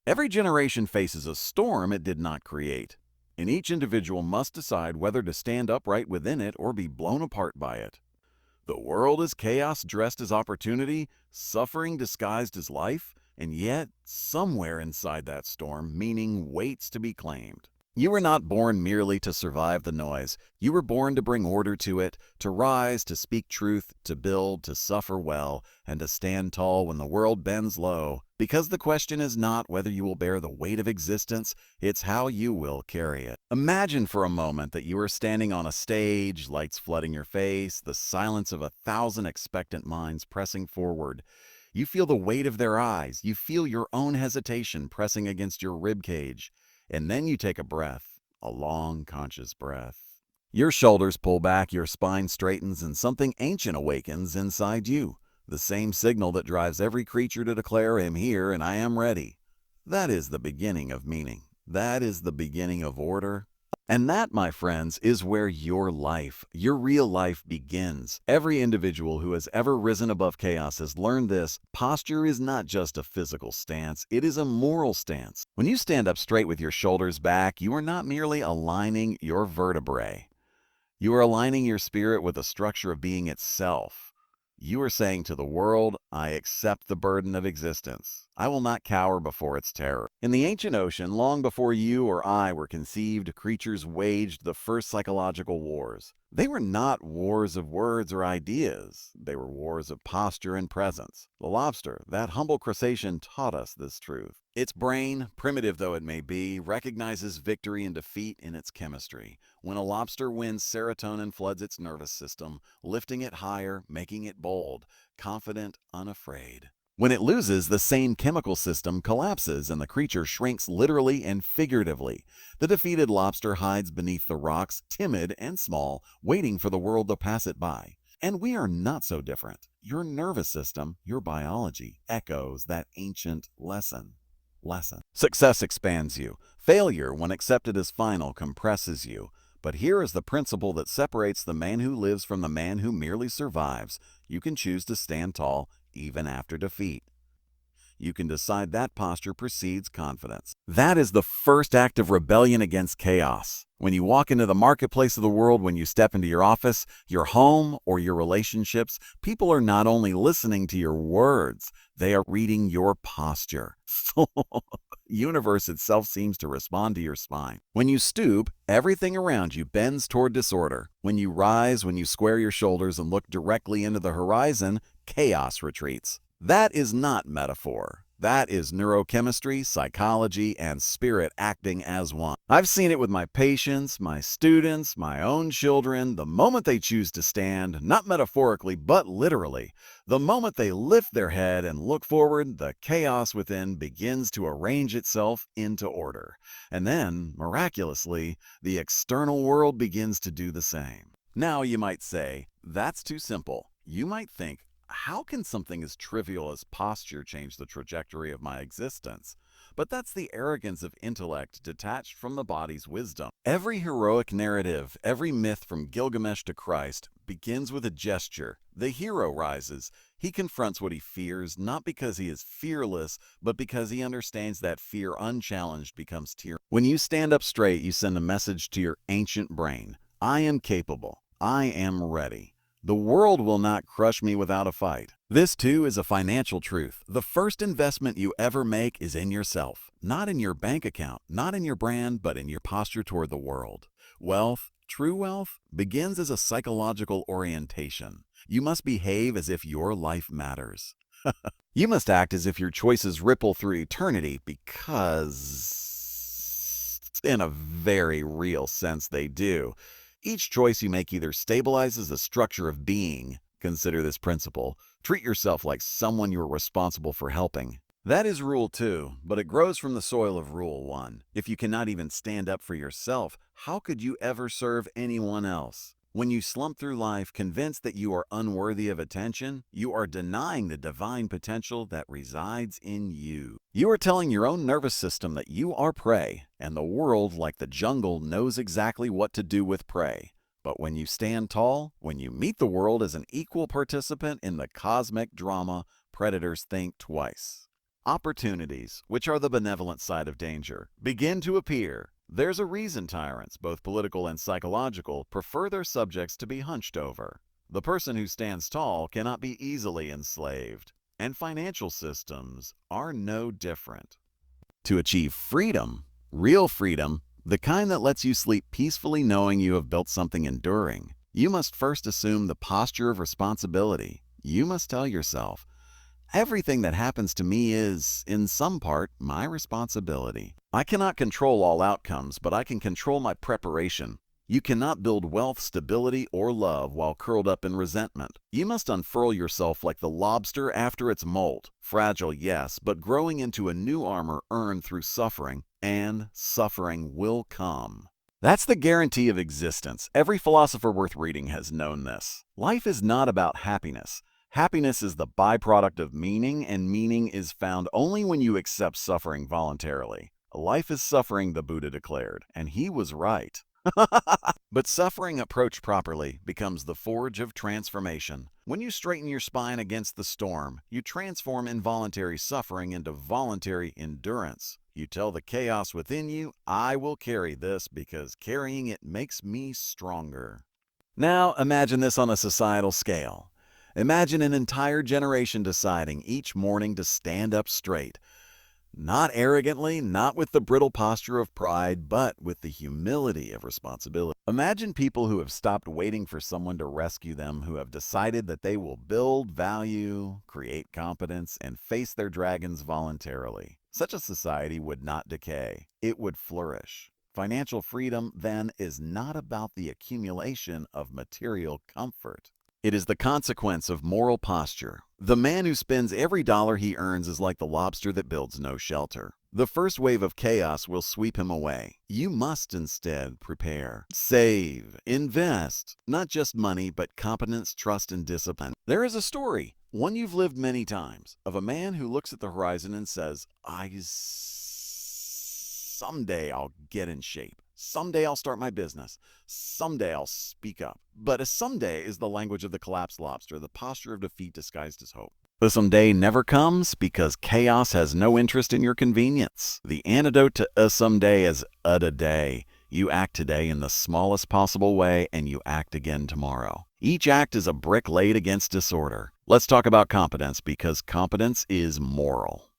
Every generation faces a storm it did not create, and each individual must decide whether to stand upright within it or be blown apart by it. The world is chaos dressed as opportunity, suffering disguised as life, and yet, somewhere inside that storm, meaning waits to be claimed. You were not born merely to survive the noise. You were born to bring order to it, to rise, to speak truth, to build, to suffer well, and to stand tall when the world bends low. Because the question is not whether you will bear the weight of existence, it's how you will carry it. Imagine for a moment that you are standing on a stage, lights flooding your face, the silence of 1,000 expectant minds pressing forward. You feel the weight of their eyes. You feel your own hesitation pressing against your ribcage. And then you take a breath, a long, conscious breath. Your shoulders pull back, your spine straightens, and something ancient awakens inside you. The same signal that drives every creature to declare, "I am here and I am ready." That is the beginning of meaning. That is the beginning of order. And that, my friends, is where your life, your real life begins. Every individual who has ever risen above chaos has learned this. Posture is not just a physical stance, it is a moral stance. When you stand up straight with your shoulders back, you are not merely aligning your vertebrae. You are aligning your spirit with the structure of being itself. You are saying to the world, "I accept the burden of existence. I will not cower before its terror." In the ancient ocean, long before you or I were conceived, creatures waged the first psychological wars. They were not wars of words or ideas. They were wars of posture and presence. The lobster, that humble crustacean, taught us this truth. Its brain, primitive though it may be, recognizes victory and defeat in its chemistry. When a lobster wins, serotonin floods its nervous system, lifting it higher, making it bold, confident, unafraid. When it loses, the same chemical system collapses and the creature shrinks literally and figuratively. The defeated lobster hides beneath the rocks, timid and small, waiting for the world to pass it by. And we are not so different. Your nervous system, your biology, echoes that ancient lesson. Success expands you. Failure, when accepted as final, compresses you. But here is the principle that separates the man who lives from the man who merely survives. You can choose to stand tall even after defeat. You can decide that posture precedes confidence. That is the first act of rebellion against chaos. When you walk into the marketplace of the world, when you step into your office, your home, or your relationships, people are not only listening to your words, they are reading your posture. Universe itself seems to respond to your spine. When you stoop, everything around you bends toward disorder. When you rise, when you square your shoulders and look directly into the horizon, chaos retreats. That is not metaphor. That is neurochemistry, psychology, and spirit acting as one. I've seen it with my patients, my students, my own children. The moment they choose to stand, not metaphorically, but literally, the moment they lift their head and look forward, the chaos within begins to arrange itself into order. And then, miraculously, the external world begins to do the same. Now you might say, that's too simple. You might think, how can something as trivial as posture change the trajectory of my existence? But that's the arrogance of intellect detached from the body's wisdom. Every heroic narrative, every myth from Gilgamesh to Christ, begins with a gesture. The hero rises. He confronts what he fears, not because he is fearless, but because he understands that fear unchallenged becomes tyranny. When you stand up straight, you send a message to your ancient brain. I am capable. I am ready. The world will not crush me without a fight. This, too, is a financial truth. The first investment you ever make is in yourself. Not in your bank account, not in your brand, but in your posture toward the world. Wealth, true wealth, begins as a psychological orientation. You must behave as if your life matters. You must act as if your choices ripple through eternity because, in a very real sense, they do. Each choice you make either stabilizes the structure of being. Consider this principle. Treat yourself like someone you are responsible for helping. That is Rule 2, but it grows from the soil of Rule 1. If you cannot even stand up for yourself, how could you ever serve anyone else? When you slump through life convinced that you are unworthy of attention, you are denying the divine potential that resides in you. You are telling your own nervous system that you are prey, and the world, like the jungle, knows exactly what to do with prey. But when you stand tall, when you meet the world as an equal participant in the cosmic drama, predators think twice. Opportunities, which are the benevolent side of danger, begin to appear. There's a reason tyrants, both political and psychological, prefer their subjects to be hunched over. The person who stands tall cannot be easily enslaved, and financial systems are no different. To achieve freedom, real freedom, the kind that lets you sleep peacefully knowing you have built something enduring, you must first assume the posture of responsibility. You must tell yourself, everything that happens to me is, in some part, my responsibility. I cannot control all outcomes, but I can control my preparation. You cannot build wealth, stability, or love while curled up in resentment. You must unfurl yourself like the lobster after its molt. Fragile, yes, but growing into a new armor earned through suffering, and suffering will come. That's the guarantee of existence. Every philosopher worth reading has known this. Life is not about happiness. Happiness is the byproduct of meaning, and meaning is found only when you accept suffering voluntarily. Life is suffering, the Buddha declared, and he was right. But suffering approached properly becomes the forge of transformation. When you straighten your spine against the storm, you transform involuntary suffering into voluntary endurance. You tell the chaos within you, I will carry this because carrying it makes me stronger. Now imagine this on a societal scale. Imagine an entire generation deciding each morning to stand up straight. Not arrogantly, not with the brittle posture of pride, but with the humility of responsibility. Imagine people who have stopped waiting for someone to rescue them, who have decided that they will build value, create competence, and face their dragons voluntarily. Such a society would not decay. It would flourish. Financial freedom, then, is not about the accumulation of material comfort. It is the consequence of moral posture. The man who spends every dollar he earns is like the lobster that builds no shelter. The first wave of chaos will sweep him away. You must instead prepare, save, invest, not just money, but competence, trust, and discipline. There is a story, one you've lived many times, of a man who looks at the horizon and says, someday I'll get in shape. Someday I'll start my business. Someday I'll speak up. But a someday is the language of the collapsed lobster, the posture of defeat disguised as hope. The someday never comes because chaos has no interest in your convenience. The antidote to a someday is a today. You act today in the smallest possible way, and you act again tomorrow. Each act is a brick laid against disorder. Let's talk about competence, because competence is moral.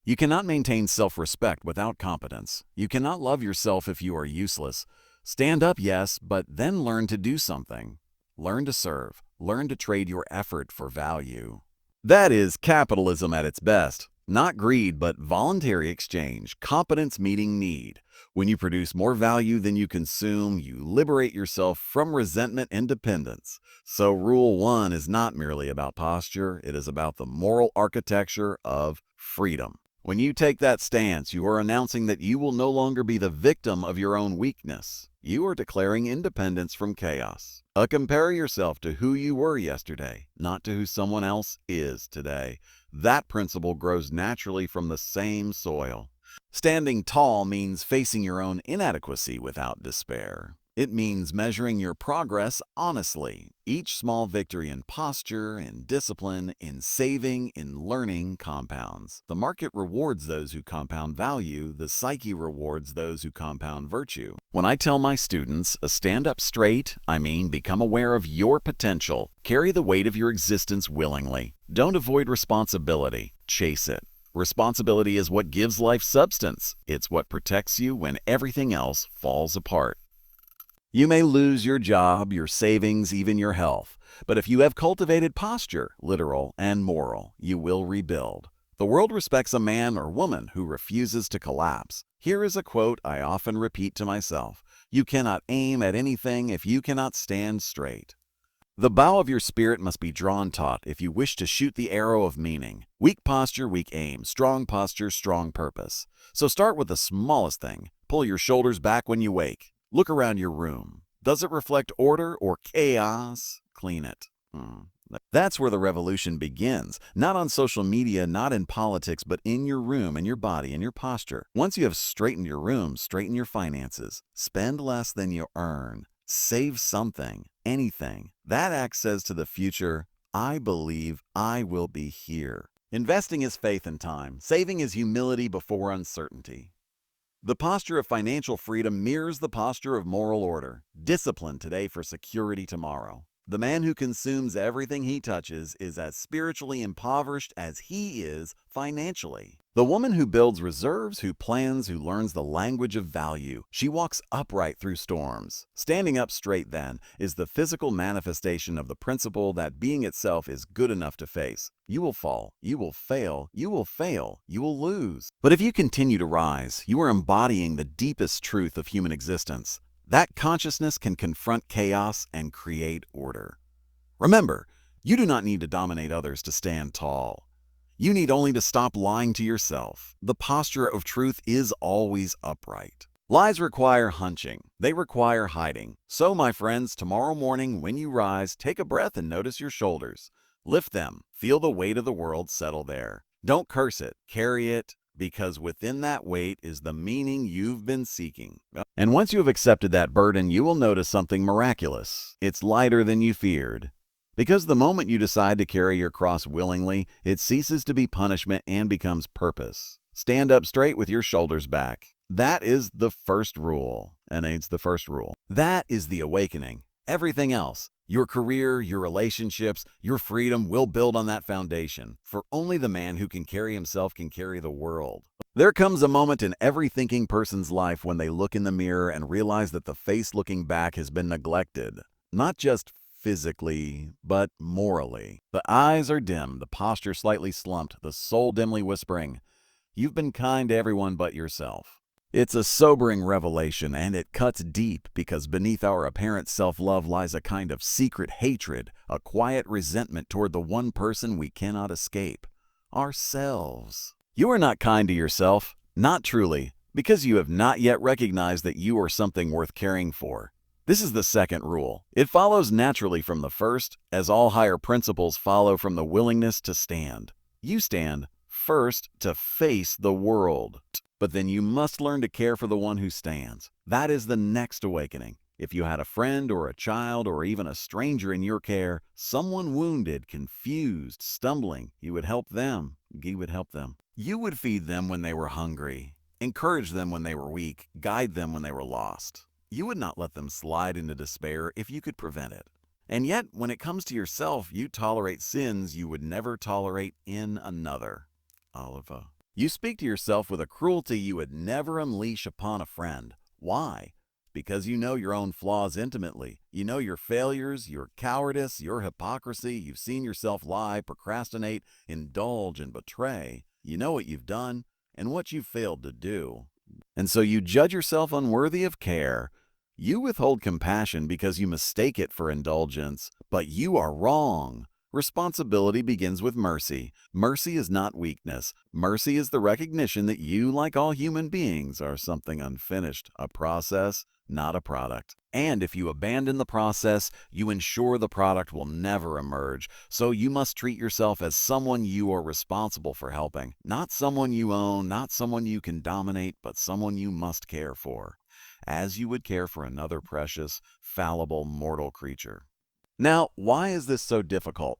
You cannot maintain self-respect without competence. You cannot love yourself if you are useless. Stand up, yes, but then learn to do something. Learn to serve. Learn to trade your effort for value. That is capitalism at its best. Not greed, but voluntary exchange, competence meeting need. When you produce more value than you consume, you liberate yourself from resentment and dependence. So Rule 1 is not merely about posture, it is about the moral architecture of freedom. When you take that stance, you are announcing that you will no longer be the victim of your own weakness. You are declaring independence from chaos. Compare yourself to who you were yesterday, not to who someone else is today. That principle grows naturally from the same soil. Standing tall means facing your own inadequacy without despair. It means measuring your progress honestly. Each small victory in posture, in discipline, in saving, in learning compounds. The market rewards those who compound value. The psyche rewards those who compound virtue. When I tell my students, stand up straight, I mean become aware of your potential. Carry the weight of your existence willingly. Don't avoid responsibility. Chase it. Responsibility is what gives life substance. It's what protects you when everything else falls apart. You may lose your job, your savings, even your health. But if you have cultivated posture, literal and moral, you will rebuild. The world respects a man or woman who refuses to collapse. Here is a quote I often repeat to myself. You cannot aim at anything if you cannot stand straight. The bow of your spirit must be drawn taut if you wish to shoot the arrow of meaning. Weak posture, weak aim. Strong posture, strong purpose. So start with the smallest thing. Pull your shoulders back when you wake. Look around your room. Does it reflect order or chaos? Clean it. That's where the revolution begins. Not on social media, not in politics, but in your room, in your body, in your posture. Once you have straightened your room, straighten your finances. Spend less than you earn. Save something, anything. That act says to the future, I believe I will be here. Investing is faith and time. Saving is humility before uncertainty. The posture of financial freedom mirrors the posture of moral order. Discipline today for security tomorrow. The man who consumes everything he touches is as spiritually impoverished as he is financially. The woman who builds reserves, who plans, who learns the language of value, she walks upright through storms. Standing up straight, then, is the physical manifestation of the principle that being itself is good enough to face. You will fall, you will fail, you will fail, you will lose. But if you continue to rise, you are embodying the deepest truth of human existence. That consciousness can confront chaos and create order. Remember, you do not need to dominate others to stand tall. You need only to stop lying to yourself. The posture of truth is always upright. Lies require hunching. They require hiding. So, my friends, tomorrow morning when you rise, take a breath and notice your shoulders. Lift them. Feel the weight of the world settle there. Don't curse it. Carry it. Because within that weight is the meaning you've been seeking. And once you have accepted that burden, you will notice something miraculous. It's lighter than you feared. Because the moment you decide to carry your cross willingly, it ceases to be punishment and becomes purpose. Stand up straight with your shoulders back. That is the first rule. And it's the first rule. That is the awakening. Everything else, your career, your relationships, your freedom will build on that foundation. For only the man who can carry himself can carry the world. There comes a moment in every thinking person's life when they look in the mirror and realize that the face looking back has been neglected. Not just physically, but morally. The eyes are dim, the posture slightly slumped, the soul dimly whispering, "You've been kind to everyone but yourself." It's a sobering revelation, and it cuts deep because beneath our apparent self-love lies a kind of secret hatred, a quiet resentment toward the one person we cannot escape, ourselves. You are not kind to yourself, not truly, because you have not yet recognized that you are something worth caring for. This is the second rule. It follows naturally from the first, as all higher principles follow from the willingness to stand. You stand first to face the world. But then you must learn to care for the one who stands. That is the next awakening. If you had a friend or a child or even a stranger in your care, someone wounded, confused, stumbling, you would help them. You would help them. You would feed them when they were hungry, encourage them when they were weak, guide them when they were lost. You would not let them slide into despair if you could prevent it. And yet, when it comes to yourself, you tolerate sins you would never tolerate in another. Oliva. You speak to yourself with a cruelty you would never unleash upon a friend. Why? Because you know your own flaws intimately. You know your failures, your cowardice, your hypocrisy. You've seen yourself lie, procrastinate, indulge, and betray. You know what you've done and what you've failed to do. And so you judge yourself unworthy of care. You withhold compassion because you mistake it for indulgence. But you are wrong. Responsibility begins with mercy. Mercy is not weakness. Mercy is the recognition that you, like all human beings, are something unfinished, a process, not a product. And if you abandon the process, you ensure the product will never emerge. So you must treat yourself as someone you are responsible for helping. Not someone you own, not someone you can dominate, but someone you must care for, as you would care for another precious, fallible, mortal creature. Now, why is this so difficult?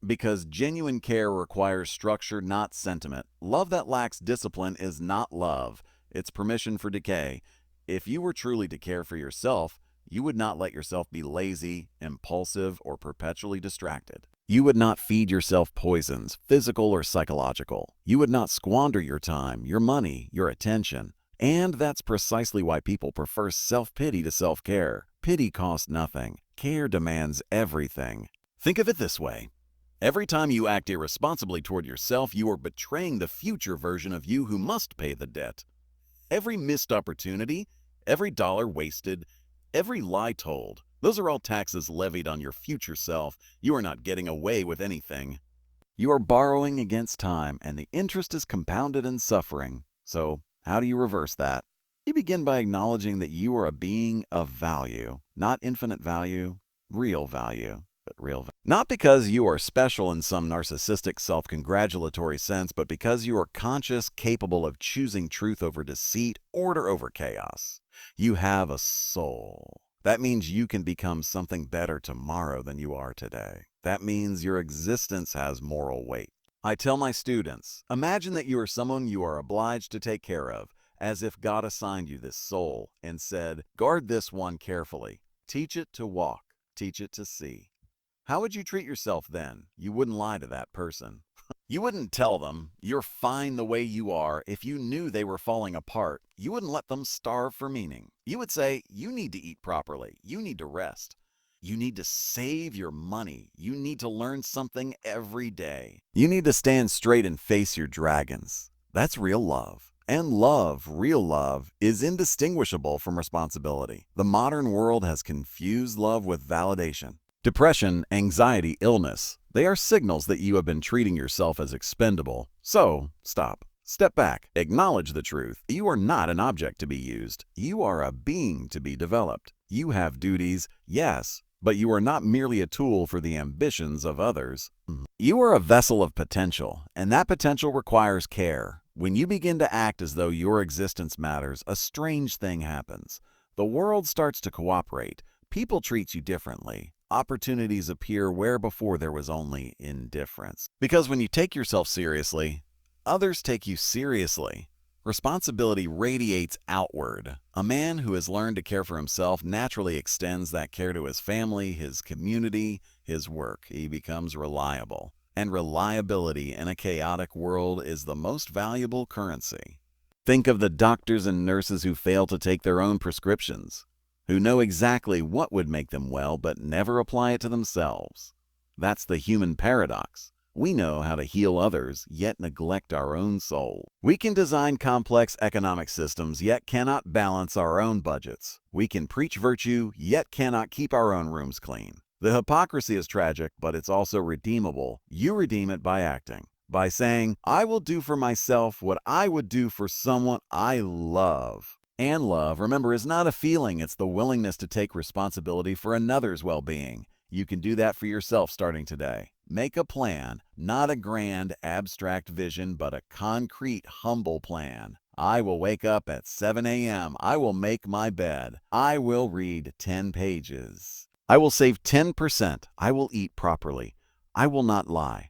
Because genuine care requires structure, not sentiment. Love that lacks discipline is not love. It's permission for decay. If you were truly to care for yourself, you would not let yourself be lazy, impulsive, or perpetually distracted. You would not feed yourself poisons, physical or psychological. You would not squander your time, your money, your attention. And that's precisely why people prefer self-pity to self-care. Pity costs nothing. Care demands everything. Think of it this way. Every time you act irresponsibly toward yourself, you are betraying the future version of you who must pay the debt. Every missed opportunity, every dollar wasted, every lie told, those are all taxes levied on your future self. You are not getting away with anything. You are borrowing against time, and the interest is compounded in suffering. So, how do you reverse that? You begin by acknowledging that you are a being of value, not infinite value, real value. Not because you are special in some narcissistic self-congratulatory sense, but because you are conscious, capable of choosing truth over deceit, order over chaos. You have a soul. That means you can become something better tomorrow than you are today. That means your existence has moral weight. I tell my students, imagine that you are someone you are obliged to take care of, as if God assigned you this soul and said, guard this one carefully. Teach it to walk. Teach it to see. How would you treat yourself then? You wouldn't lie to that person. You wouldn't tell them you're fine the way you are if you knew they were falling apart. You wouldn't let them starve for meaning. You would say, you need to eat properly. You need to rest. You need to save your money. You need to learn something every day. You need to stand straight and face your dragons. That's real love. And love, real love, is indistinguishable from responsibility. The modern world has confused love with validation. Depression, anxiety, illness, they are signals that you have been treating yourself as expendable. So, stop. Step back. Acknowledge the truth. You are not an object to be used. You are a being to be developed. You have duties, yes, but you are not merely a tool for the ambitions of others. You are a vessel of potential, and that potential requires care. When you begin to act as though your existence matters, a strange thing happens. The world starts to cooperate. People treat you differently. Opportunities appear where before there was only indifference. Because when you take yourself seriously, others take you seriously. Responsibility radiates outward. A man who has learned to care for himself naturally extends that care to his family, his community, his work. He becomes reliable. And reliability in a chaotic world is the most valuable currency. Think of the doctors and nurses who fail to take their own prescriptions, who know exactly what would make them well but never apply it to themselves. That's the human paradox. We know how to heal others, yet neglect our own soul. We can design complex economic systems, yet cannot balance our own budgets. We can preach virtue, yet cannot keep our own rooms clean. The hypocrisy is tragic, but it's also redeemable. You redeem it by acting, by saying, I will do for myself what I would do for someone I love. And love, remember, is not a feeling. It's the willingness to take responsibility for another's well-being. You can do that for yourself starting today. Make a plan, not a grand, abstract vision, but a concrete, humble plan. I will wake up at 7 a.m. I will make my bed. I will read 10 pages. I will save 10%. I will eat properly. I will not lie.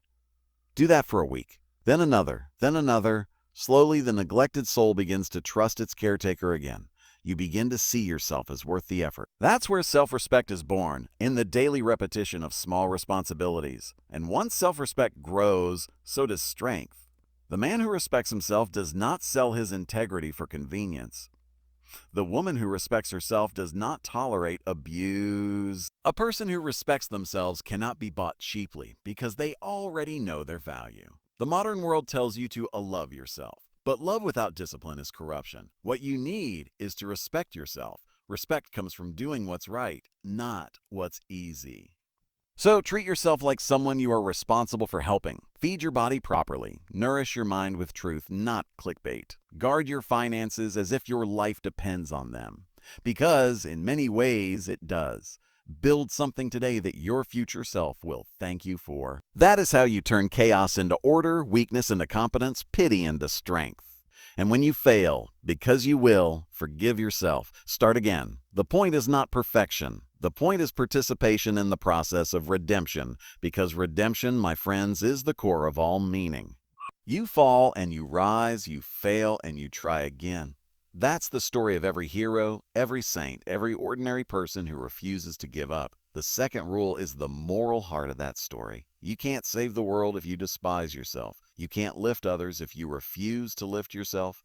Do that for a week. Then another, then another. Slowly, the neglected soul begins to trust its caretaker again. You begin to see yourself as worth the effort. That's where self-respect is born, in the daily repetition of small responsibilities. And once self-respect grows, so does strength. The man who respects himself does not sell his integrity for convenience. The woman who respects herself does not tolerate abuse. A person who respects themselves cannot be bought cheaply because they already know their value. The modern world tells you to love yourself. But love without discipline is corruption. What you need is to respect yourself. Respect comes from doing what's right, not what's easy. So treat yourself like someone you are responsible for helping. Feed your body properly. Nourish your mind with truth, not clickbait. Guard your finances as if your life depends on them. Because, in many ways, it does. Build something today that your future self will thank you for. That is how you turn chaos into order, weakness into competence, pity into strength. And when you fail, because you will, forgive yourself. Start again. The point is not perfection. The point is participation in the process of redemption, because redemption, my friends, is the core of all meaning. You fall and you rise, you fail and you try again. That's the story of every hero, every saint, every ordinary person who refuses to give up. The second rule is the moral heart of that story. You can't save the world if you despise yourself. You can't lift others if you refuse to lift yourself.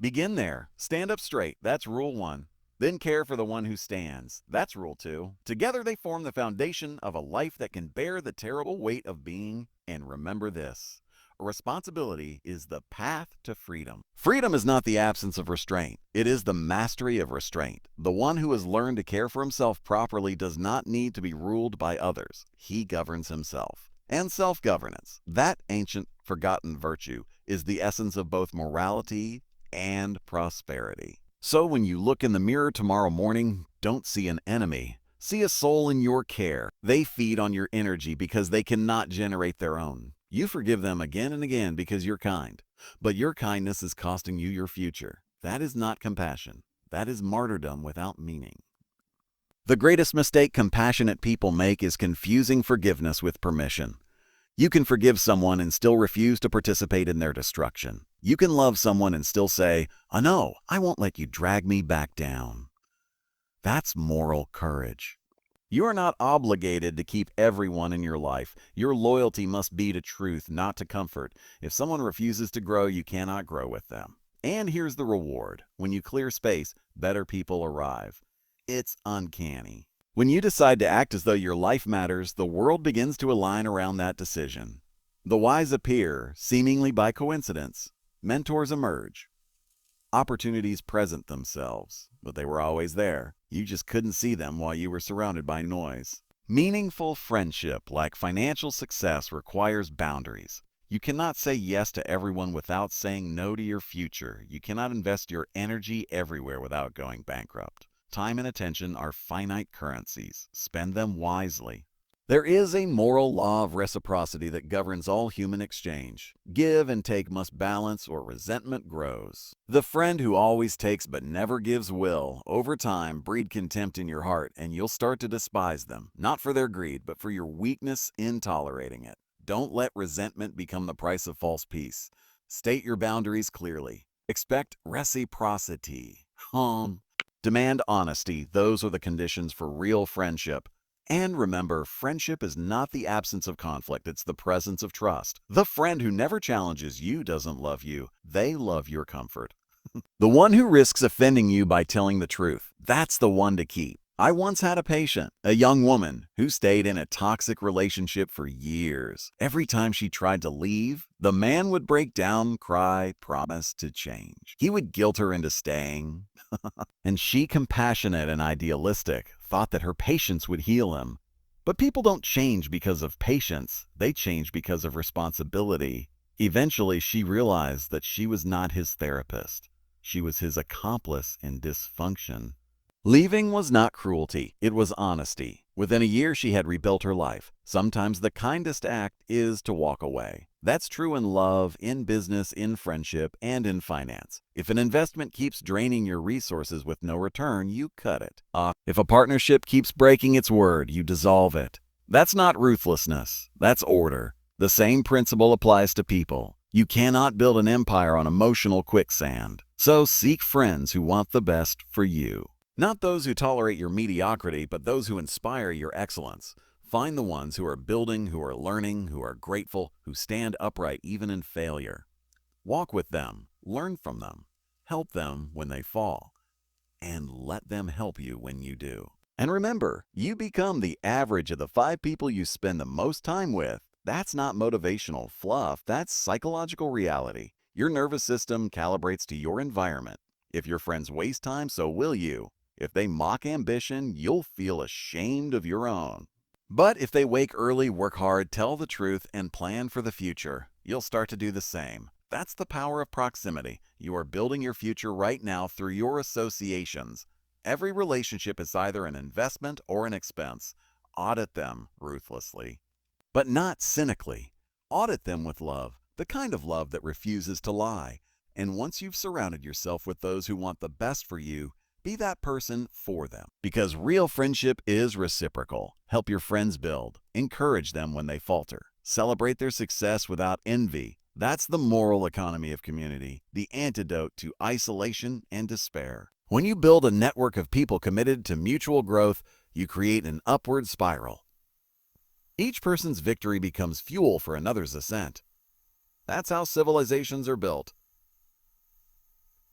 Begin there. Stand up straight. That's rule 1. Then care for the one who stands. That's rule 2. Together they form the foundation of a life that can bear the terrible weight of being. And remember this. Responsibility is the path to freedom. Freedom is not the absence of restraint. It is the mastery of restraint. The one who has learned to care for himself properly does not need to be ruled by others. He governs himself. And self-governance, that ancient, forgotten virtue, is the essence of both morality and prosperity. So when you look in the mirror tomorrow morning, don't see an enemy. See a soul in your care. They feed on your energy because they cannot generate their own. You forgive them again and again because you're kind. But your kindness is costing you your future. That is not compassion. That is martyrdom without meaning. The greatest mistake compassionate people make is confusing forgiveness with permission. You can forgive someone and still refuse to participate in their destruction. You can love someone and still say, "Oh no, I won't let you drag me back down." That's moral courage. You are not obligated to keep everyone in your life. Your loyalty must be to truth, not to comfort. If someone refuses to grow, you cannot grow with them. And here's the reward. When you clear space, better people arrive. It's uncanny. When you decide to act as though your life matters, the world begins to align around that decision. The wise appear, seemingly by coincidence. Mentors emerge. Opportunities present themselves, but they were always there. You just couldn't see them while you were surrounded by noise. Meaningful friendship, like financial success, requires boundaries. You cannot say yes to everyone without saying no to your future. You cannot invest your energy everywhere without going bankrupt. Time and attention are finite currencies. Spend them wisely. There is a moral law of reciprocity that governs all human exchange. Give and take must balance, or resentment grows. The friend who always takes but never gives will, over time, breed contempt in your heart, and you'll start to despise them, not for their greed, but for your weakness in tolerating it. Don't let resentment become the price of false peace. State your boundaries clearly. Expect reciprocity. Demand honesty. Those are the conditions for real friendship. And remember, friendship is not the absence of conflict, it's the presence of trust. The friend who never challenges you doesn't love you, they love your comfort. The one who risks offending you by telling the truth, that's the one to keep. I once had a patient, a young woman, who stayed in a toxic relationship for years. Every time she tried to leave, the man would break down, cry, promise to change. He would guilt her into staying. And she, compassionate and idealistic, thought that her patience would heal him. But people don't change because of patience. They change because of responsibility. Eventually, she realized that she was not his therapist. She was his accomplice in dysfunction. Leaving was not cruelty, it was honesty. Within a year, she had rebuilt her life. Sometimes the kindest act is to walk away. That's true in love, in business, in friendship, and in finance. If an investment keeps draining your resources with no return, you cut it. If a partnership keeps breaking its word, you dissolve it. That's not ruthlessness, that's order. The same principle applies to people. You cannot build an empire on emotional quicksand. So seek friends who want the best for you. Not those who tolerate your mediocrity, but those who inspire your excellence. Find the ones who are building, who are learning, who are grateful, who stand upright even in failure. Walk with them, learn from them, help them when they fall, and let them help you when you do. And remember, you become the average of the 5 people you spend the most time with. That's not motivational fluff, that's psychological reality. Your nervous system calibrates to your environment. If your friends waste time, so will you. If they mock ambition, you'll feel ashamed of your own. But if they wake early, work hard, tell the truth, and plan for the future, you'll start to do the same. That's the power of proximity. You are building your future right now through your associations. Every relationship is either an investment or an expense. Audit them ruthlessly, but not cynically. Audit them with love, the kind of love that refuses to lie. And once you've surrounded yourself with those who want the best for you, be that person for them. Because real friendship is reciprocal. Help your friends build. Encourage them when they falter. Celebrate their success without envy. That's the moral economy of community, the antidote to isolation and despair. When you build a network of people committed to mutual growth, you create an upward spiral. Each person's victory becomes fuel for another's ascent. That's how civilizations are built.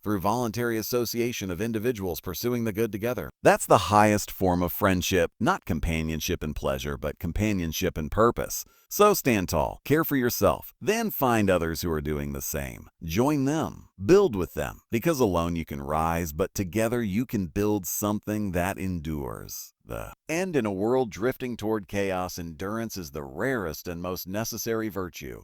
Through voluntary association of individuals pursuing the good together. That's the highest form of friendship, not companionship and pleasure, but companionship and purpose. So stand tall, care for yourself, then find others who are doing the same. Join them, build with them, because alone you can rise, but together you can build something that endures. And in a world drifting toward chaos, endurance is the rarest and most necessary virtue.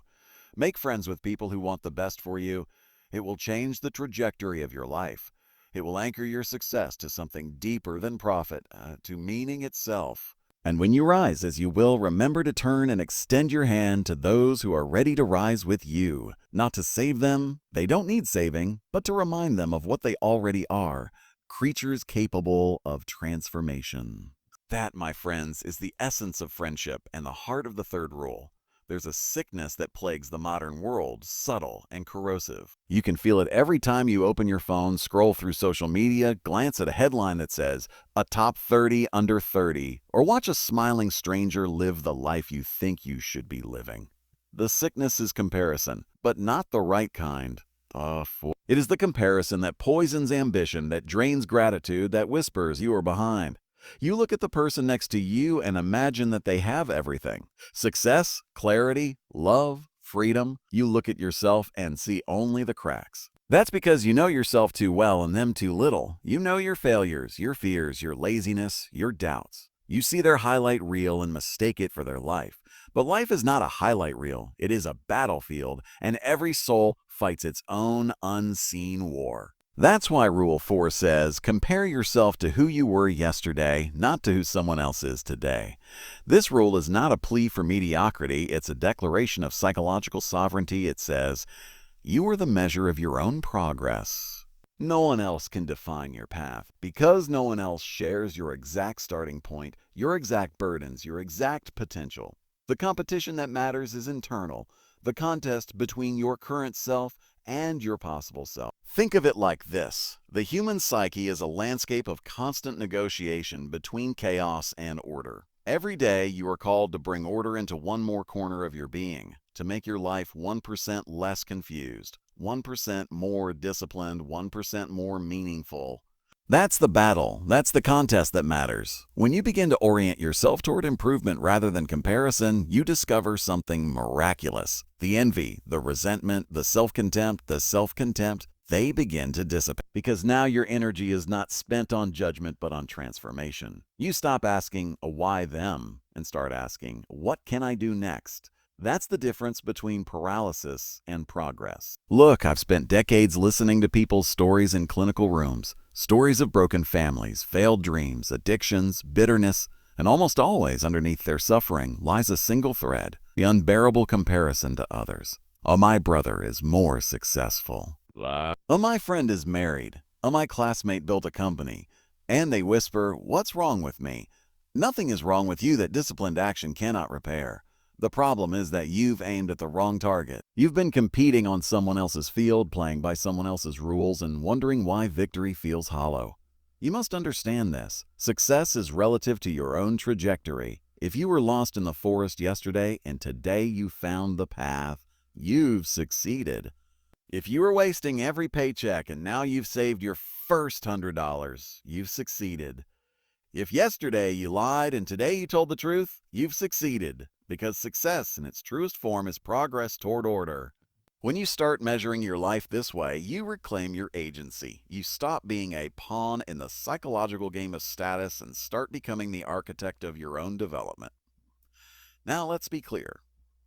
Make friends with people who want the best for you. It will change the trajectory of your life. It will anchor your success to something deeper than profit, to meaning itself. And when you rise, as you will, remember to turn and extend your hand to those who are ready to rise with you. Not to save them, they don't need saving, but to remind them of what they already are, creatures capable of transformation. That, my friends, is the essence of friendship and the heart of the third rule. There's a sickness that plagues the modern world, subtle and corrosive. You can feel it every time you open your phone, scroll through social media, glance at a headline that says, "A top 30 under 30, or watch a smiling stranger live the life you think you should be living. The sickness is comparison, but not the right kind. It is the comparison that poisons ambition, that drains gratitude, that whispers you are behind. You look at the person next to you and imagine that they have everything. Success, clarity, love, freedom. You look at yourself and see only the cracks. That's because you know yourself too well and them too little. You know your failures, your fears, your laziness, your doubts. You see their highlight reel and mistake it for their life. But life is not a highlight reel. It is a battlefield, and every soul fights its own unseen war. That's why Rule 4 says, compare yourself to who you were yesterday, not to who someone else is today. This rule is not a plea for mediocrity, it's a declaration of psychological sovereignty. It says, you are the measure of your own progress. No one else can define your path. Because no one else shares your exact starting point, your exact burdens, your exact potential. The competition that matters is internal, the contest between your current self and your possible self. Think of it like this. The human psyche is a landscape of constant negotiation between chaos and order. Every day you are called to bring order into one more corner of your being, to make your life 1% less confused, 1% more disciplined, 1% more meaningful. That's the battle. That's the contest that matters. When you begin to orient yourself toward improvement rather than comparison, you discover something miraculous. The envy, the resentment, the self-contempt, they begin to dissipate. Because now your energy is not spent on judgment but on transformation. You stop asking, why them? And start asking, what can I do next? That's the difference between paralysis and progress. Look, I've spent decades listening to people's stories in clinical rooms. Stories of broken families, failed dreams, addictions, bitterness, and almost always underneath their suffering lies a single thread, the unbearable comparison to others. Oh, my brother is more successful. Oh, my friend is married. Oh, my classmate built a company. And they whisper, what's wrong with me? Nothing is wrong with you that disciplined action cannot repair. The problem is that you've aimed at the wrong target. You've been competing on someone else's field, playing by someone else's rules, and wondering why victory feels hollow. You must understand this. Success is relative to your own trajectory. If you were lost in the forest yesterday and today you found the path, you've succeeded. If you were wasting every paycheck and now you've saved your first $100, you've succeeded. If yesterday you lied and today you told the truth, you've succeeded. Because success in its truest form is progress toward order. When you start measuring your life this way, you reclaim your agency. You stop being a pawn in the psychological game of status and start becoming the architect of your own development. Now let's be clear.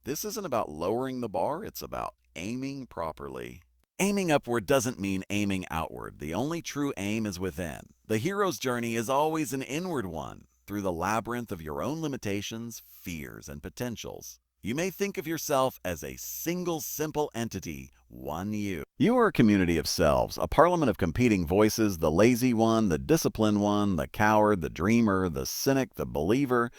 This isn't about lowering the bar, it's about aiming properly. Aiming upward doesn't mean aiming outward. The only true aim is within. The hero's journey is always an inward one, through the labyrinth of your own limitations, fears, and potentials. You may think of yourself as a single, simple entity, one you. You are a community of selves, a parliament of competing voices, the lazy one, the disciplined one, the coward, the dreamer, the cynic, the believer.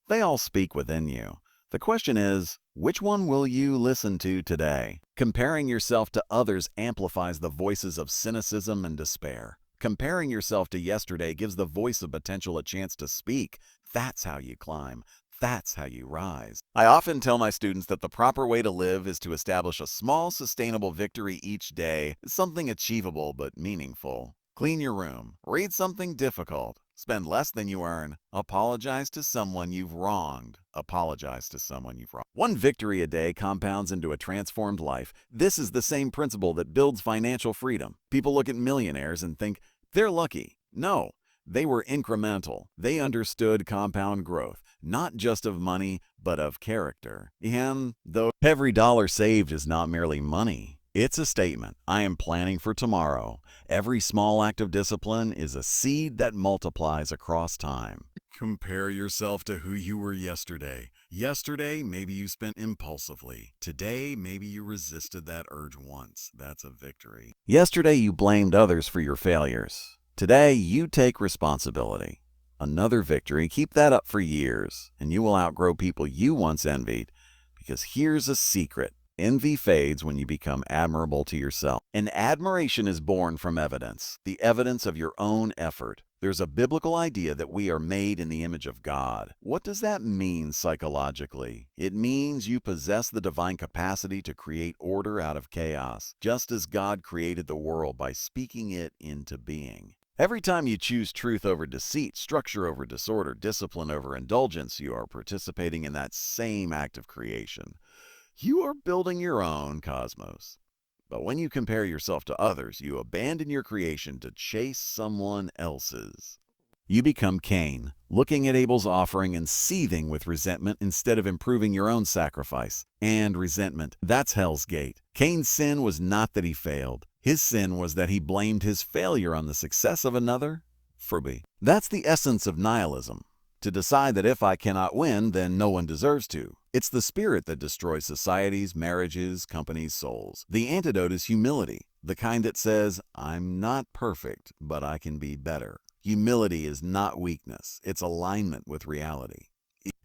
They all speak within you. The question is, which one will you listen to today? Comparing yourself to others amplifies the voices of cynicism and despair. Comparing yourself to yesterday gives the voice of potential a chance to speak. That's how you climb. That's how you rise. I often tell my students that the proper way to live is to establish a small, sustainable victory each day, something achievable but meaningful. Clean your room. Read something difficult. Spend less than you earn. Apologize to someone you've wronged. Apologize to someone you've wronged. One victory a day compounds into a transformed life. This is the same principle that builds financial freedom. People look at millionaires and think they're lucky. No, they were incremental. They understood compound growth, not just of money, but of character. And though every dollar saved is not merely money, it's a statement. I am planning for tomorrow. Every small act of discipline is a seed that multiplies across time. Compare yourself to who you were yesterday. Yesterday, maybe you spent impulsively. Today, maybe you resisted that urge once. That's a victory. Yesterday, you blamed others for your failures. Today, you take responsibility. Another victory. Keep that up for years, and you will outgrow people you once envied, because here's a secret. Envy fades when you become admirable to yourself. And admiration is born from evidence, the evidence of your own effort. There's a biblical idea that we are made in the image of God. What does that mean psychologically? It means you possess the divine capacity to create order out of chaos, just as God created the world by speaking it into being. Every time you choose truth over deceit, structure over disorder, discipline over indulgence, you are participating in that same act of creation. You are building your own cosmos. But when you compare yourself to others, you abandon your creation to chase someone else's. You become Cain, looking at Abel's offering and seething with resentment instead of improving your own sacrifice. And resentment, that's hell's gate. Cain's sin was not that he failed. His sin was that he blamed his failure on the success of another. That's the essence of nihilism. To decide that if I cannot win, then no one deserves to. It's the spirit that destroys societies, marriages, companies, souls. The antidote is humility, the kind that says, I'm not perfect, but I can be better. Humility is not weakness, it's alignment with reality.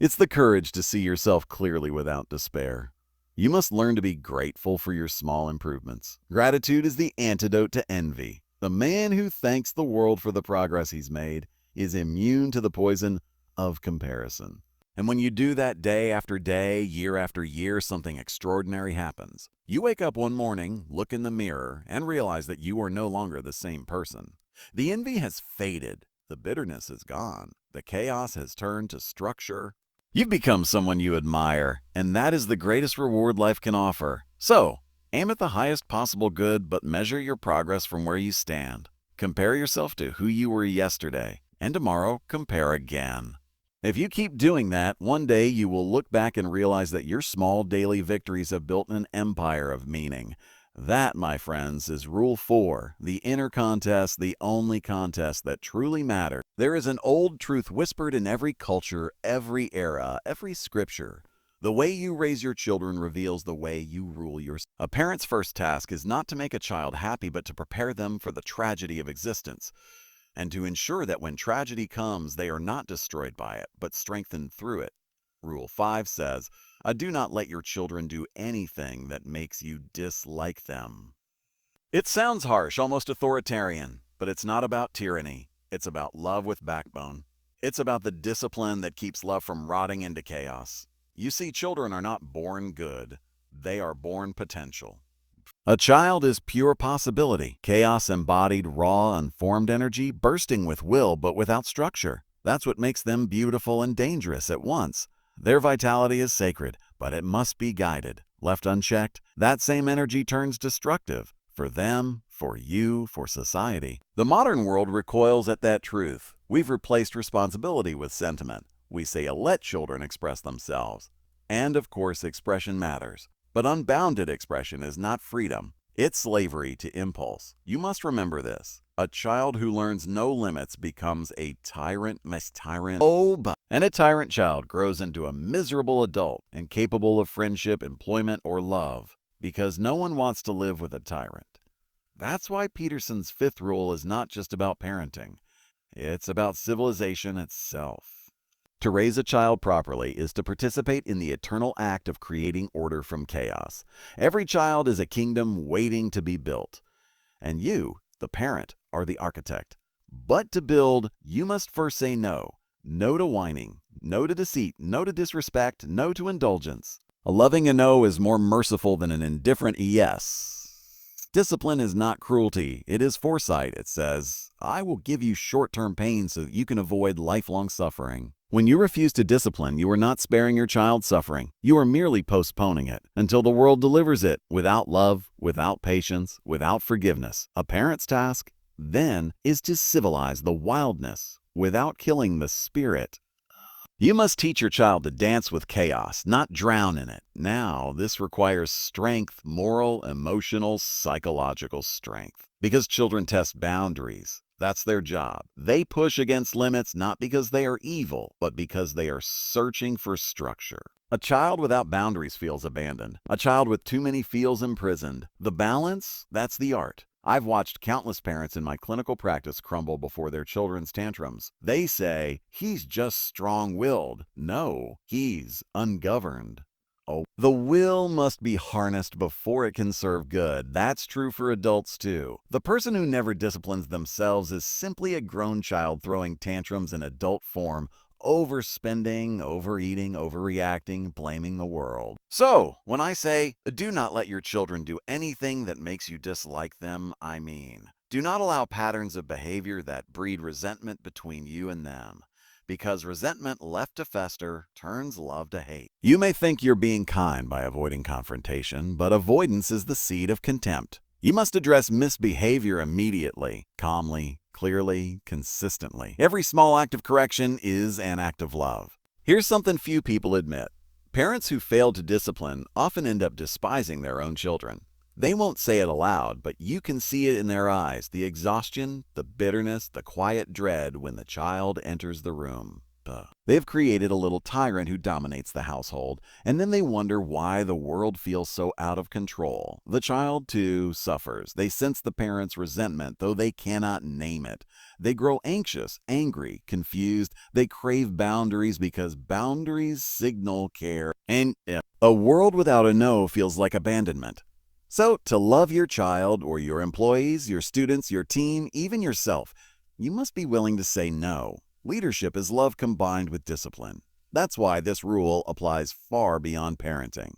It's the courage to see yourself clearly without despair. You must learn to be grateful for your small improvements. Gratitude is the antidote to envy. The man who thanks the world for the progress he's made is immune to the poison of comparison. And when you do that day after day, year after year, something extraordinary happens. You wake up one morning, look in the mirror, and realize that you are no longer the same person. The envy has faded. The bitterness is gone. The chaos has turned to structure. You've become someone you admire, and that is the greatest reward life can offer. So, aim at the highest possible good, but measure your progress from where you stand. Compare yourself to who you were yesterday, and tomorrow compare again. If you keep doing that, one day you will look back and realize that your small daily victories have built an empire of meaning. That, my friends, is Rule 4, the inner contest, the only contest that truly matters. There is an old truth whispered in every culture, every era, every scripture. The way you raise your children reveals the way you rule yourself. A parent's first task is not to make a child happy, but to prepare them for the tragedy of existence, and to ensure that when tragedy comes, they are not destroyed by it, but strengthened through it. Rule 5 says, do not let your children do anything that makes you dislike them. It sounds harsh, almost authoritarian, but it's not about tyranny. It's about love with backbone. It's about the discipline that keeps love from rotting into chaos. You see, children are not born good. They are born potential. A child is pure possibility, chaos embodied, raw, unformed energy, bursting with will but without structure. That's what makes them beautiful and dangerous at once. Their vitality is sacred, but it must be guided. Left unchecked, that same energy turns destructive. For them, for you, for society. The modern world recoils at that truth. We've replaced responsibility with sentiment. We say let children express themselves. And of course, expression matters. But unbounded expression is not freedom. It's slavery to impulse. You must remember this. A child who learns no limits becomes a tyrant. And a tyrant child grows into a miserable adult, incapable of friendship, employment, or love, because no one wants to live with a tyrant. That's why Peterson's 5th rule is not just about parenting. It's about civilization itself. To raise a child properly is to participate in the eternal act of creating order from chaos. Every child is a kingdom waiting to be built. And you, the parent, are the architect. But to build, you must first say no. No to whining, no to deceit, no to disrespect, no to indulgence. A loving no is more merciful than an indifferent yes. Discipline is not cruelty, it is foresight. It says, I will give you short-term pain so that you can avoid lifelong suffering. When you refuse to discipline, you are not sparing your child suffering. You are merely postponing it until the world delivers it without love, without patience, without forgiveness. A parent's task, then, is to civilize the wildness without killing the spirit. You must teach your child to dance with chaos, not drown in it. Now, this requires strength, moral, emotional, psychological strength. Because children test boundaries. That's their job. They push against limits not because they are evil, but because they are searching for structure. A child without boundaries feels abandoned. A child with too many feels imprisoned. The balance, that's the art. I've watched countless parents in my clinical practice crumble before their children's tantrums. They say, he's just strong-willed. No, he's ungoverned. Oh, the will must be harnessed before it can serve good. That's true for adults too. The person who never disciplines themselves is simply a grown child throwing tantrums in adult form, overspending, overeating, overreacting, blaming the world. So, when I say, do not let your children do anything that makes you dislike them, I mean, do not allow patterns of behavior that breed resentment between you and them, because resentment left to fester turns love to hate. You may think you're being kind by avoiding confrontation, but avoidance is the seed of contempt. You must address misbehavior immediately, calmly, clearly, consistently. Every small act of correction is an act of love. Here's something few people admit. Parents who fail to discipline often end up despising their own children. They won't say it aloud, but you can see it in their eyes, the exhaustion, the bitterness, the quiet dread when the child enters the room. They've created a little tyrant who dominates the household, and then they wonder why the world feels so out of control. The child, too, suffers. They sense the parent's resentment, though they cannot name it. They grow anxious, angry, confused. They crave boundaries because boundaries signal care. And a world without a no feels like abandonment. So, to love your child or your employees, your students, your team, even yourself, you must be willing to say no. Leadership is love combined with discipline. That's why this rule applies far beyond parenting.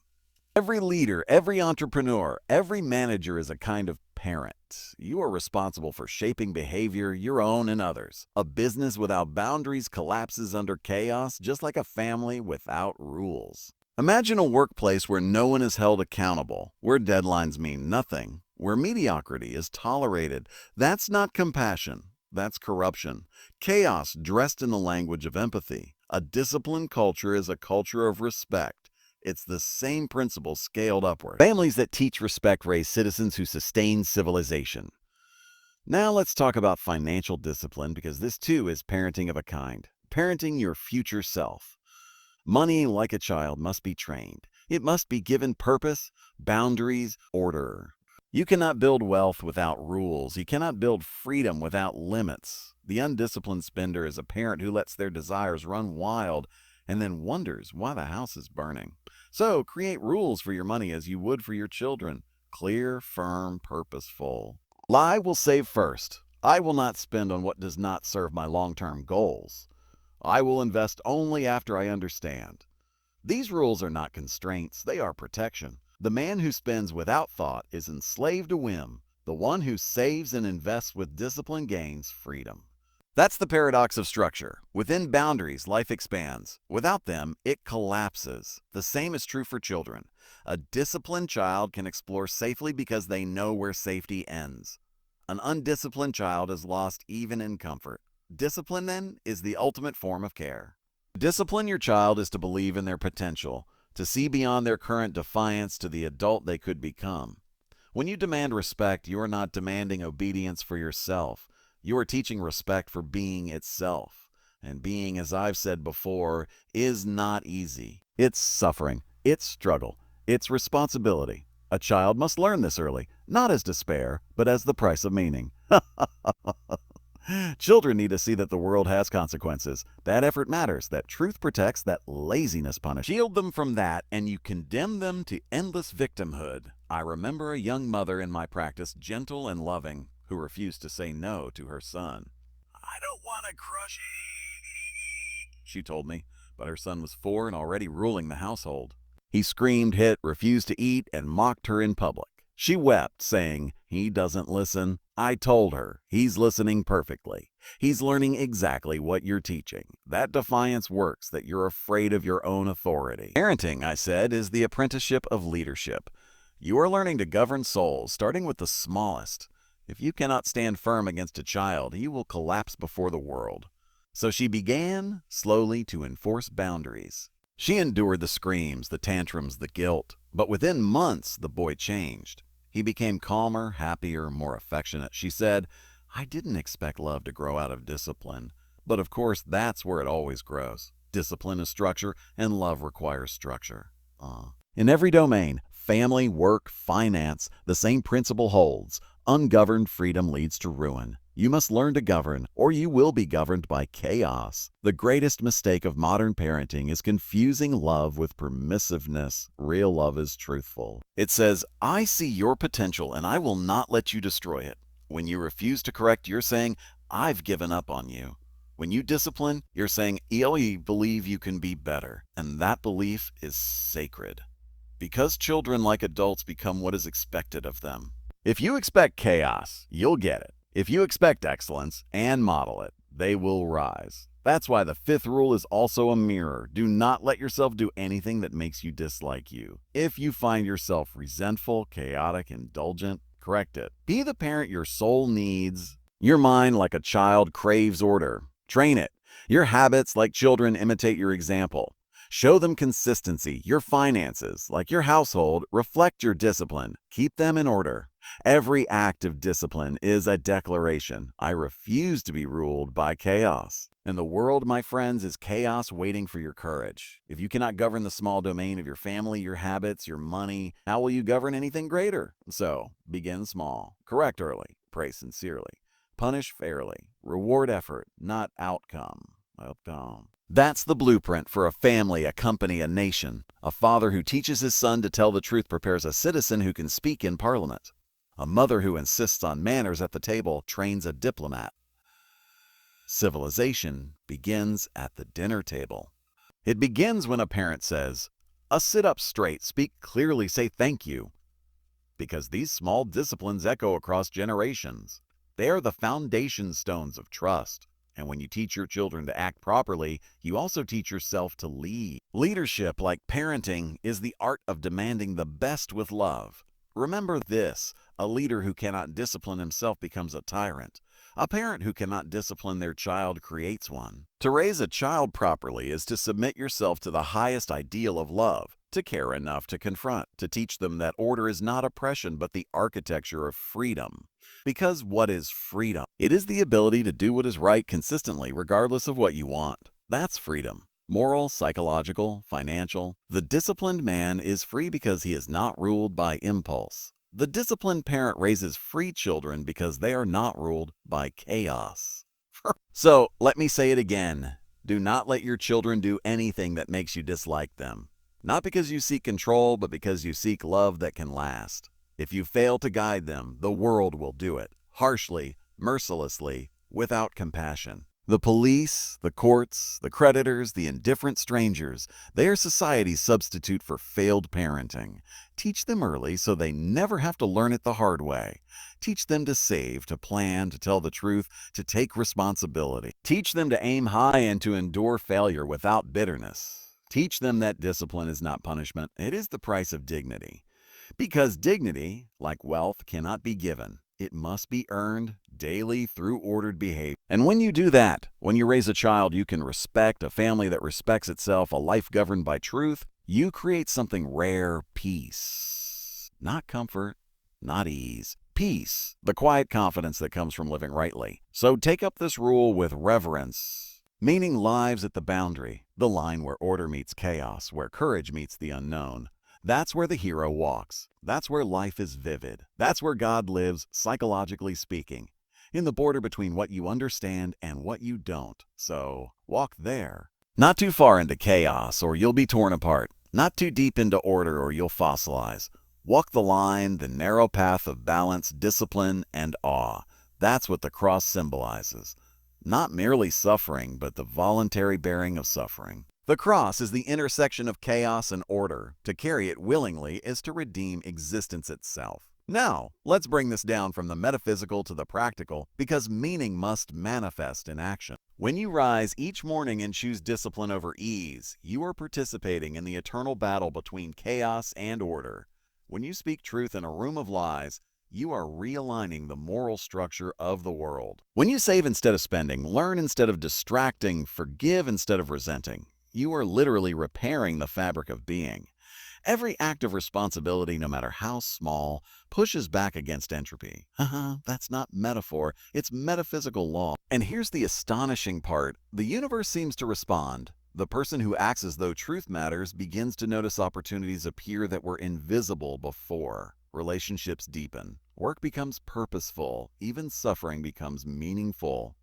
Every leader, every entrepreneur, every manager is a kind of parent. You are responsible for shaping behavior, your own and others. A business without boundaries collapses under chaos, just like a family without rules. Imagine a workplace where no one is held accountable, where deadlines mean nothing, where mediocrity is tolerated. That's not compassion. That's corruption. Chaos dressed in the language of empathy. A disciplined culture is a culture of respect. It's the same principle scaled upward. Families that teach respect raise citizens who sustain civilization. Now let's talk about financial discipline, because this too is parenting of a kind. Parenting your future self. Money, like a child, must be trained. It must be given purpose, boundaries, order. You cannot build wealth without rules. You cannot build freedom without limits. The undisciplined spender is a parent who lets their desires run wild and then wonders why the house is burning. So create rules for your money as you would for your children. Clear, firm, purposeful. I will save first. I will not spend on what does not serve my long-term goals. I will invest only after I understand. These rules are not constraints, they are protection. The man who spends without thought is enslaved to whim. The one who saves and invests with discipline gains freedom. That's the paradox of structure. Within boundaries, life expands. Without them, it collapses. The same is true for children. A disciplined child can explore safely because they know where safety ends. An undisciplined child is lost even in comfort. Discipline, then, is the ultimate form of care. To discipline your child is to believe in their potential, to see beyond their current defiance to the adult they could become. When you demand respect, you are not demanding obedience for yourself. You are teaching respect for being itself. And being, as I've said before, is not easy. It's suffering, it's struggle, it's responsibility. A child must learn this early, not as despair, but as the price of meaning. Children need to see that the world has consequences, that effort matters, that truth protects, that laziness punishes. Shield them from that, and you condemn them to endless victimhood. I remember a young mother in my practice, gentle and loving, who refused to say no to her son. "I don't want to crush you," she told me, but her son was 4 and already ruling the household. He screamed, hit, refused to eat, and mocked her in public. She wept, saying, "He doesn't listen." I told her, "He's listening perfectly. He's learning exactly what you're teaching. That defiance works, that you're afraid of your own authority." Parenting, I said, is the apprenticeship of leadership. You are learning to govern souls, starting with the smallest. If you cannot stand firm against a child, he will collapse before the world. So she began, slowly, to enforce boundaries. She endured the screams, the tantrums, the guilt, but within months the boy changed. He became calmer, happier, more affectionate. She said, "I didn't expect love to grow out of discipline." But of course, that's where it always grows. Discipline is structure, and love requires structure. In every domain, family, work, finance, the same principle holds. Ungoverned freedom leads to ruin. You must learn to govern, or you will be governed by chaos. The greatest mistake of modern parenting is confusing love with permissiveness. Real love is truthful. It says, I see your potential and I will not let you destroy it. When you refuse to correct, you're saying, I've given up on you. When you discipline, you're saying, I believe you can be better. And that belief is sacred. Because children, like adults, become what is expected of them. If you expect chaos, you'll get it. If you expect excellence and model it, they will rise. That's why the fifth rule is also a mirror. Do not let yourself do anything that makes you dislike you. If you find yourself resentful, chaotic, indulgent, correct it. Be the parent your soul needs. Your mind, like a child, craves order. Train it. Your habits, like children, imitate your example. Show them consistency. Your finances, like your household, reflect your discipline. Keep them in order. Every act of discipline is a declaration. I refuse to be ruled by chaos. And the world, my friends, is chaos waiting for your courage. If you cannot govern the small domain of your family, your habits, your money, how will you govern anything greater? So, begin small. Correct early. Pray sincerely. Punish fairly. Reward effort, not outcome. That's the blueprint for a family, a company, a nation. A father who teaches his son to tell the truth prepares a citizen who can speak in parliament. A mother who insists on manners at the table trains a diplomat. Civilization begins at the dinner table. It begins when a parent says, sit up straight, speak clearly, say thank you. Because these small disciplines echo across generations. They are the foundation stones of trust. And when you teach your children to act properly, you also teach yourself to lead. Leadership, like parenting, is the art of demanding the best with love. Remember this, a leader who cannot discipline himself becomes a tyrant. A parent who cannot discipline their child creates one. To raise a child properly is to submit yourself to the highest ideal of love, to care enough to confront, to teach them that order is not oppression but the architecture of freedom. Because what is freedom? It is the ability to do what is right consistently regardless of what you want. That's freedom. Moral, psychological, financial. The disciplined man is free because he is not ruled by impulse. The disciplined parent raises free children because they are not ruled by chaos. So, let me say it again. Do not let your children do anything that makes you dislike them. Not because you seek control, but because you seek love that can last. If you fail to guide them, the world will do it, harshly, mercilessly, without compassion. The police, the courts, the creditors, the indifferent strangers, they are society's substitute for failed parenting. Teach them early so they never have to learn it the hard way. Teach them to save, to plan, to tell the truth, to take responsibility. Teach them to aim high and to endure failure without bitterness. Teach them that discipline is not punishment, it is the price of dignity. Because dignity, like wealth, cannot be given. It must be earned daily through ordered behavior. And when you do that, when you raise a child you can respect, a family that respects itself, a life governed by truth, you create something rare, peace. Not comfort, not ease. Peace, the quiet confidence that comes from living rightly. So take up this rule with reverence, meaning lives at the boundary, the line where order meets chaos, where courage meets the unknown. That's where the hero walks. That's where life is vivid. That's where God lives, psychologically speaking, in the border between what you understand and what you don't. So, walk there. Not too far into chaos, or you'll be torn apart. Not too deep into order, or you'll fossilize. Walk the line, the narrow path of balance, discipline, and awe. That's what the cross symbolizes. Not merely suffering, but the voluntary bearing of suffering. The cross is the intersection of chaos and order. To carry it willingly is to redeem existence itself. Now, let's bring this down from the metaphysical to the practical, because meaning must manifest in action. When you rise each morning and choose discipline over ease, you are participating in the eternal battle between chaos and order. When you speak truth in a room of lies, you are realigning the moral structure of the world. When you save instead of spending, learn instead of distracting, forgive instead of resenting, you are literally repairing the fabric of being. Every act of responsibility, no matter how small, pushes back against entropy. That's not metaphor, it's metaphysical law. And here's the astonishing part. The universe seems to respond. The person who acts as though truth matters begins to notice opportunities appear that were invisible before. relationships deepen. Work becomes purposeful. Even suffering becomes meaningful.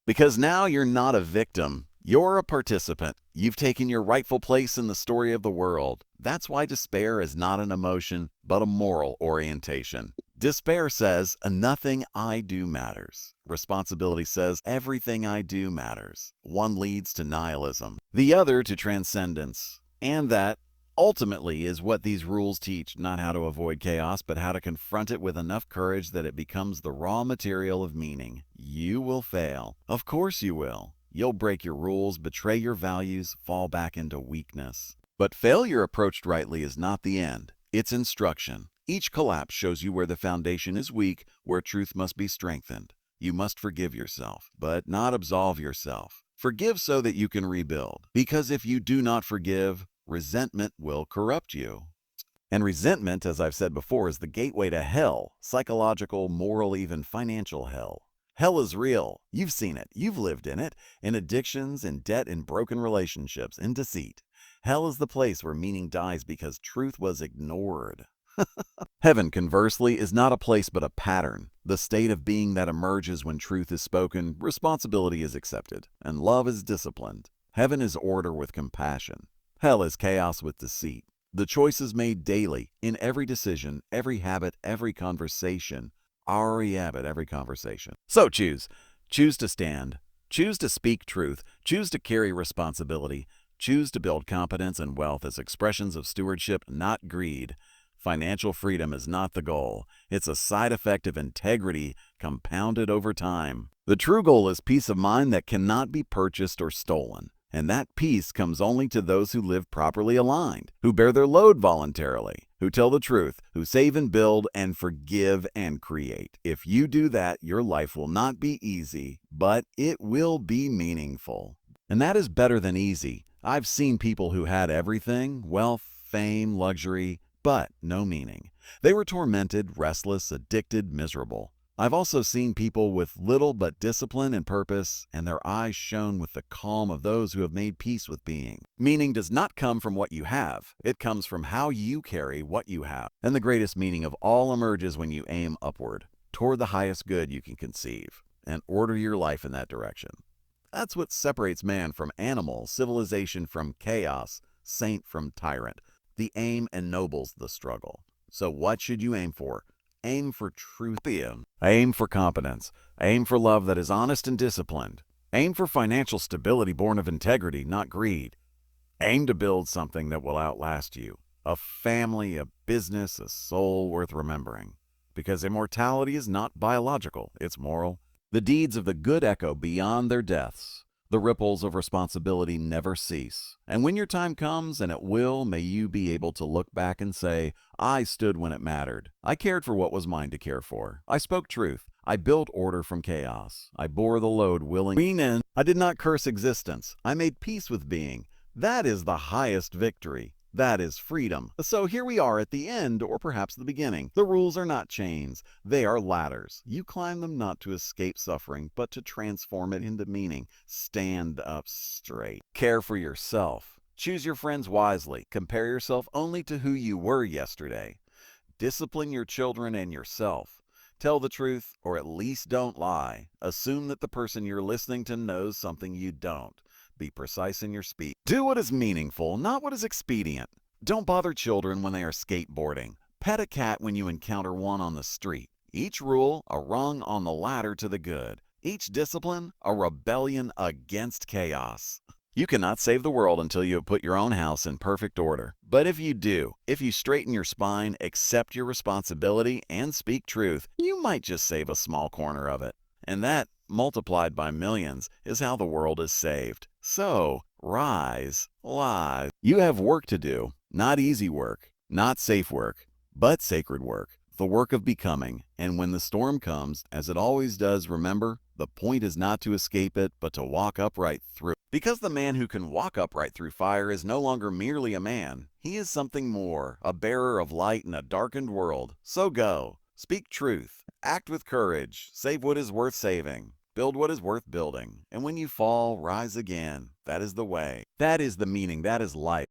Because now you're not a victim. You're a participant. You've taken your rightful place in the story of the world. That's why despair is not an emotion, but a moral orientation. Despair says, nothing I do matters. Responsibility says, everything I do matters. One leads to nihilism, the other to transcendence. And that, ultimately, is what these rules teach, not how to avoid chaos, but how to confront it with enough courage that it becomes the raw material of meaning. You will fail. Of course you will. You'll break your rules, betray your values, fall back into weakness. But failure approached rightly is not the end. It's instruction. Each collapse shows you where the foundation is weak, where truth must be strengthened. You must forgive yourself, but not absolve yourself. Forgive so that you can rebuild. Because if you do not forgive, resentment will corrupt you. And resentment, as I've said before, is the gateway to hell, psychological, moral, even financial hell. Hell is real. You've seen it. You've lived in it. In addictions, in debt, in broken relationships, in deceit. Hell is the place where meaning dies because truth was ignored. Heaven, conversely, is not a place but a pattern, the state of being that emerges when truth is spoken, responsibility is accepted, and love is disciplined. Heaven is order with compassion. Hell is chaos with deceit. The choices made daily, in every decision, every habit, every conversation. Every conversation. So choose. Choose to stand. Choose to speak truth. Choose to carry responsibility. Choose to build competence and wealth as expressions of stewardship, not greed. Financial freedom is not the goal. It's a side effect of integrity compounded over time. The true goal is peace of mind that cannot be purchased or stolen. And that peace comes only to those who live properly aligned, who bear their load voluntarily, who tell the truth, who save and build and forgive and create. If you do that, your life will not be easy, but it will be meaningful. And that is better than easy. I've seen people who had everything, wealth, fame, luxury, but no meaning. They were tormented, restless, addicted, miserable. I've also seen people with little but discipline and purpose, and their eyes shone with the calm of those who have made peace with being. Meaning does not come from what you have. It comes from how you carry what you have. And the greatest meaning of all emerges when you aim upward, toward the highest good you can conceive, and order your life in that direction. That's what separates man from animal, civilization from chaos, saint from tyrant. The aim ennobles the struggle. So what should you aim for? Aim for truth. Aim for competence. Aim for love that is honest and disciplined. Aim for financial stability born of integrity, not greed. Aim to build something that will outlast you. A family, a business, a soul worth remembering. Because immortality is not biological, it's moral. The deeds of the good echo beyond their deaths. The ripples of responsibility never cease. And when your time comes, and it will, may you be able to look back and say, I stood when it mattered. I cared for what was mine to care for. I spoke truth. I built order from chaos. I bore the load willingly. I did not curse existence. I made peace with being. That is the highest victory. That is freedom. So here we are at the end, or perhaps the beginning. The rules are not chains. They are ladders. You climb them not to escape suffering, but to transform it into meaning. Stand up straight. Care for yourself. Choose your friends wisely. Compare yourself only to who you were yesterday. Discipline your children and yourself. Tell the truth, or at least don't lie. Assume that the person you're listening to knows something you don't. Be precise in your speech. Do what is meaningful, not what is expedient. Don't bother children when they are skateboarding. Pet a cat when you encounter one on the street. Each rule, a rung on the ladder to the good. Each discipline, a rebellion against chaos. You cannot save the world until you have put your own house in perfect order. But if you do, if you straighten your spine, accept your responsibility, and speak truth, you might just save a small corner of it. And that, multiplied by millions, is how the world is saved. So, rise. You have work to do, not easy work, not safe work, but sacred work, the work of becoming. And when the storm comes, as it always does, remember, the point is not to escape it, but to walk upright through. Because the man who can walk upright through fire is no longer merely a man. He is something more, a bearer of light in a darkened world. So go, speak truth, act with courage, save what is worth saving. Build what is worth building. And when you fall, rise again. That is the way. That is the meaning. That is life.